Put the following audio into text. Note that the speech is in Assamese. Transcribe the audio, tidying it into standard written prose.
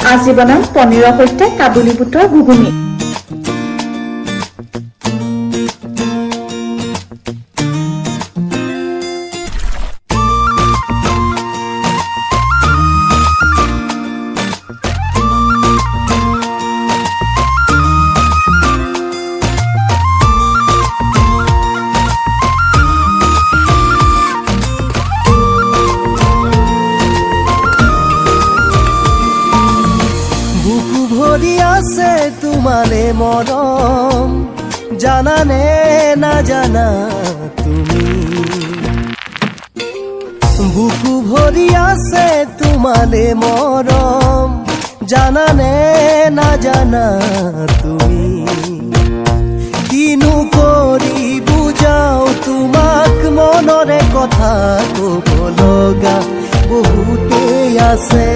আজি বনাম পনীৰৰ সৈতে কাবুলী বুটৰ ঘুগুনি। ভৰি আছে তোমালে মৰম, জানানে নাজানা তুমি। বুকু ভৰি আছে তোমালে মৰম, জানানে নাজানা তুমি। কিনো কৰি বুজাও তোমাক, মনৰে কথা ক'ব লগা বহুতেই আছে।